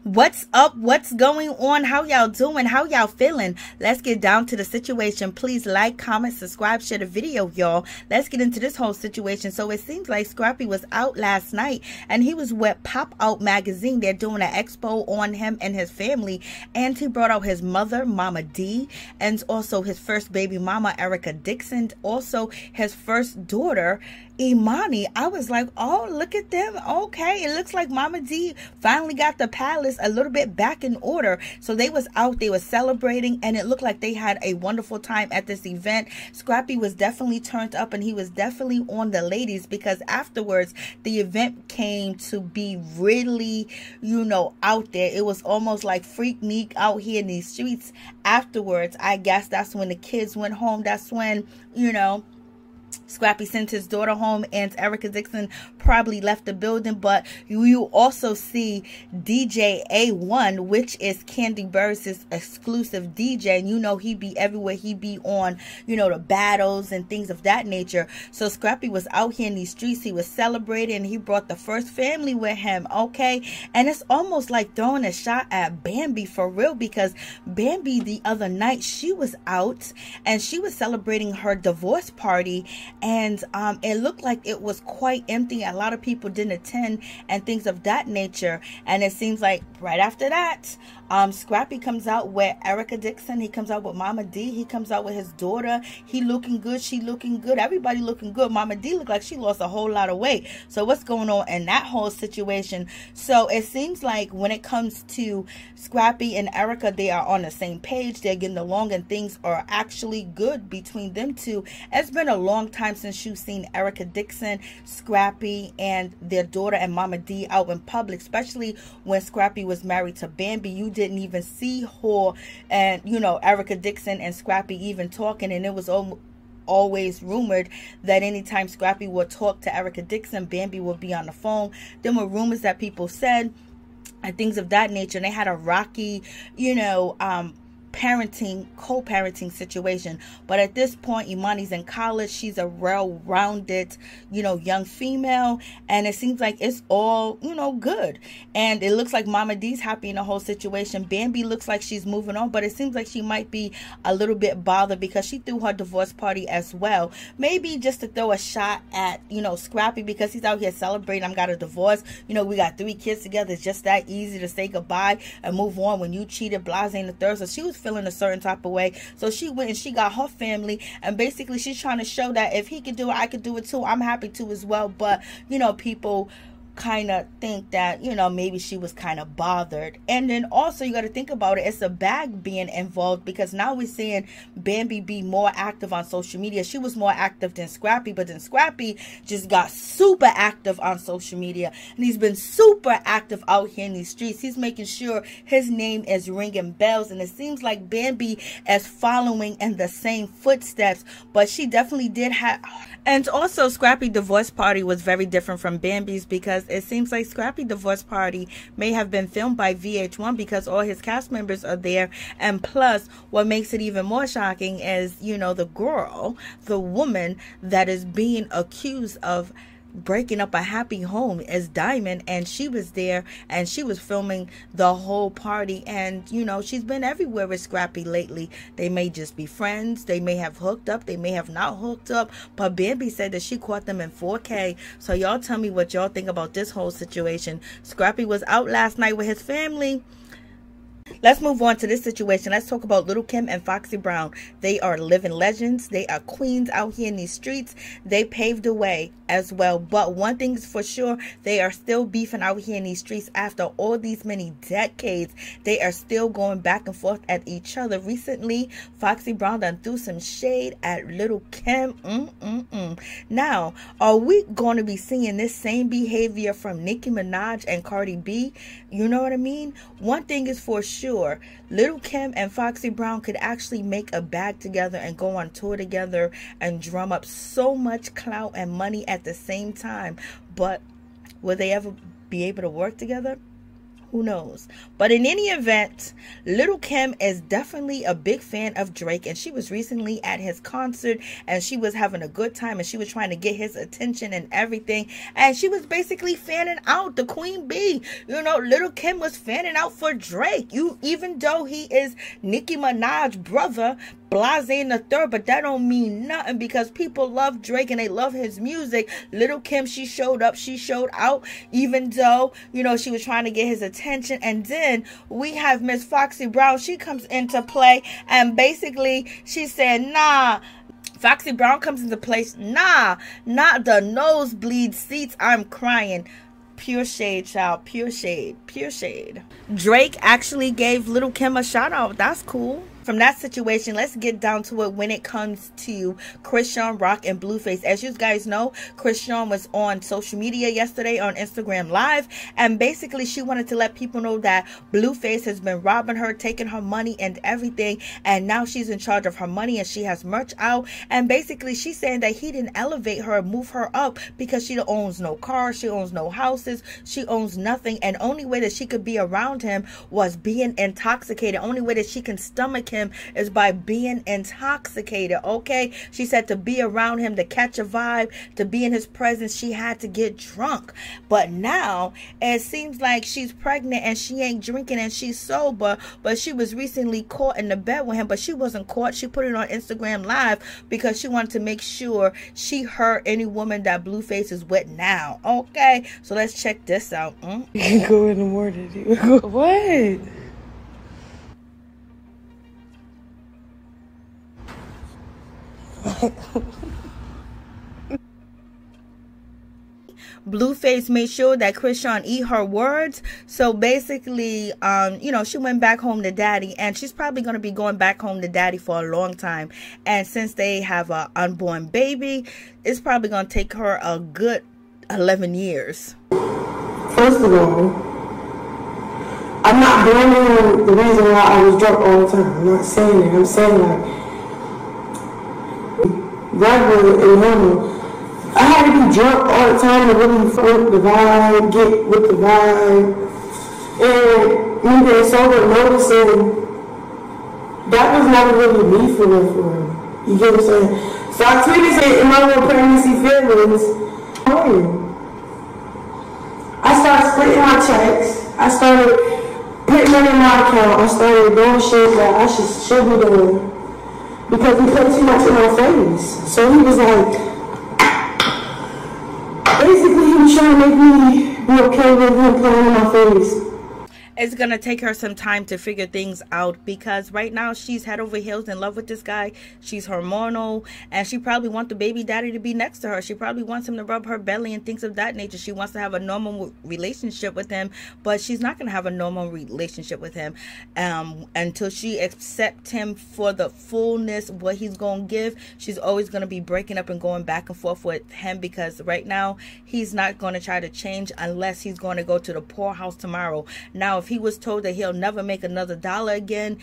What's up? What's going on? How y'all doing? How y'all feeling? Let's get down to the situation. Please like, comment, subscribe, share the video, y'all. Let's get into this whole situation. So it seems like Scrappy was out last night and he was with Pop Out magazine. They're doing an expo on him and his family, and he brought out his mother, Mama D, and also his first baby mama, Erica Dixon, also his first daughter, Imani. I was like, oh, look at them. Okay, it looks like Mama D finally got the palace a little bit back in order. So they was out, they was celebrating, and it looked like they had a wonderful time at this event. Scrappy was definitely turned up and he was definitely on the ladies, because afterwards the event came to be really, out there. It was almost like Freak Meek out here in these streets. Afterwards, I guess that's when the kids went home. That's when, Scrappy sent his daughter home and Erica Dixon probably left the building. But you also see DJ A1, which is Candy Burris' exclusive DJ, and he be everywhere. He be on the battles and things of that nature. So Scrappy was out here in these streets. He was celebrating. He brought the first family with him. Okay, and it's almost like throwing a shot at Bambi for real, because Bambi the other night, she was out and she was celebrating her divorce party, and it looked like it was quite empty. A lot of people didn't attend and things of that nature. And it seems like right after that, Scrappy comes out with Erica Dixon. He comes out with Mama D. He comes out with his daughter. He looking good. She looking good. Everybody looking good. Mama D looked like she lost a whole lot of weight. So what's going on in that whole situation? So it seems like when it comes to Scrappy and Erica, they are on the same page. They're getting along and things are actually good between them two. It's been a long time since you've seen Erica Dixon, Scrappy, and their daughter and Mama D out in public, especially when Scrappy was married to Bambi. You didn't even see her and Erica Dixon and Scrappy even talking, and it was always rumored that anytime Scrappy would talk to Erica Dixon, Bambi would be on the phone. There were rumors that people said and things of that nature, and they had a rocky co-parenting situation. But at this point, Imani's in college. She's a well-rounded young female, and it seems like it's all good. And it looks like Mama D's happy in the whole situation. Bambi looks like she's moving on, but it seems like she might be a little bit bothered because she threw her divorce party as well, maybe just to throw a shot at Scrappy, because he's out here celebrating. I got a divorce, we got 3 kids together. It's just that easy to say goodbye and move on when you cheated, blase and the third. So she was feeling a certain type of way, so she went and she got her family, and basically she's trying to show that if he could do it, I could do it too. I'm happy to as well. But people kind of think that maybe she was kind of bothered. And then also you got to think about it, it's a bag being involved, because now we're seeing Bambi be more active on social media. She was more active than Scrappy, but then Scrappy just got super active on social media, and he's been super active out here in these streets. He's making sure his name is ringing bells, and it seems like Bambi is following in the same footsteps. But she definitely did have. And also Scrappy divorce party was very different from Bambi's, because it seems like Scrappy divorce party may have been filmed by VH1, because all his cast members are there. And plus, what makes it even more shocking is, the woman that is being accused of breaking up a happy home is Diamond, and she was there and she was filming the whole party. And she's been everywhere with Scrappy lately. They may just be friends, they may have hooked up, they may have not hooked up, but Bambi said that she caught them in 4K. So y'all tell me what y'all think about this whole situation. Scrappy was out last night with his family. Let's move on to this situation. Let's talk about Lil Kim and Foxy Brown. They are living legends. They are queens out here in these streets. They paved the way as well. But one thing is for sure, they are still beefing out here in these streets after all these many decades. They are still going back and forth at each other. Recently, Foxy Brown done threw some shade at Lil Kim. Now, are we going to be seeing this same behavior from Nicki Minaj and Cardi B? You know what I mean? One thing is for sure, Lil Kim and Foxy Brown could actually make a bag together and go on tour together and drum up so much clout and money at the same time. But will they ever be able to work together? Who knows? But in any event, Lil Kim is definitely a big fan of Drake, and she was recently at his concert, and she was having a good time, and she was trying to get his attention and everything, and she was basically fanning out the queen bee. You know, Lil Kim was fanning out for Drake. Even though he is Nicki Minaj's brother, Blase in the third, but that don't mean nothing, because people love Drake and they love his music. Lil Kim, she showed up, she showed out, even though, you know, she was trying to get his attention. And then we have Miss Foxy Brown. She comes into play, and basically she said, nah. Foxy Brown comes into place. Nah, not the nosebleed seats. I'm crying. Pure shade, child. Pure shade. Pure shade. Drake actually gave Lil Kim a shout out. That's cool. From that situation, let's get down to it when it comes to Chrisean Rock and BlueFace. As you guys know, Chrisean was on social media yesterday on Instagram Live, and basically she wanted to let people know that BlueFace has been robbing her, taking her money and everything, and now she's in charge of her money and she has merch out. And basically she's saying that he didn't elevate her, move her up, because she owns no cars, she owns no houses, she owns nothing, and only way that she could be around him was being intoxicated. Only way that she can stomach him is by being intoxicated. Okay, she said to be around him, to catch a vibe, to be in his presence, she had to get drunk. But now it seems like she's pregnant and she ain't drinking and she's sober, but she was recently caught in the bed with him. But she wasn't caught. She put it on Instagram Live because she wanted to make sure she hurt any woman that BlueFace is with now. Okay, so let's check this out. You can go in the morning. What? BlueFace made sure that Chrisean eat her words. So basically, you know, she went back home to daddy, and she's probably going to be going back home to daddy for a long time. And since they have an unborn baby, it's probably going to take her a good 11 years. First of all, I'm not blaming the reason why I was drunk all the time. I'm not saying that. I'm saying like regular and normal. I had to be drunk all the time to really fuck the vibe, get with the vibe. And me being sober, noticing that was never really me for real. You get what I'm saying? So I tweeted saying, in my little pregnancy feelings, I started splitting my checks. I started putting money in my account. I started doing shit that I should be doing, because he put too much in my face. So he was like, basically he was trying to make me be okay with him playing in my face. It's going to take her some time to figure things out, because right now she's head over heels in love with this guy. She's hormonal, and she probably wants the baby daddy to be next to her. She probably wants him to rub her belly and things of that nature. She wants to have a normal relationship with him, but she's not going to have a normal relationship with him until she accepts him for the fullness, what he's going to give. She's always going to be breaking up and going back and forth with him, because right now he's not going to try to change unless he's going to go to the poorhouse tomorrow. Now, if he was told that he'll never make another dollar again,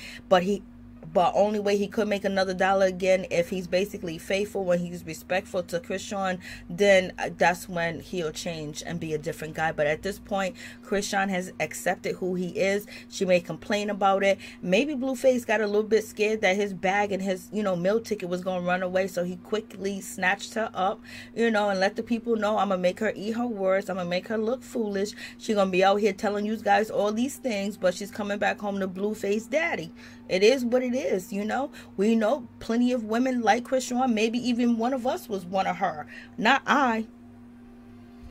but only way he could make another dollar again if he's basically faithful, when he's respectful to Chrisean, then that's when he'll change and be a different guy. But at this point, Chrisean has accepted who he is. She may complain about it. Maybe BlueFace got a little bit scared that his bag and his, you know, meal ticket was going to run away, so he quickly snatched her up, you know, and let the people know, I'm going to make her eat her words. I'm going to make her look foolish. She's going to be out here telling you guys all these things, but she's coming back home to BlueFace daddy. It is what it is, you know. We know plenty of women like Chrisean. Maybe even one of us was one of her. Not I.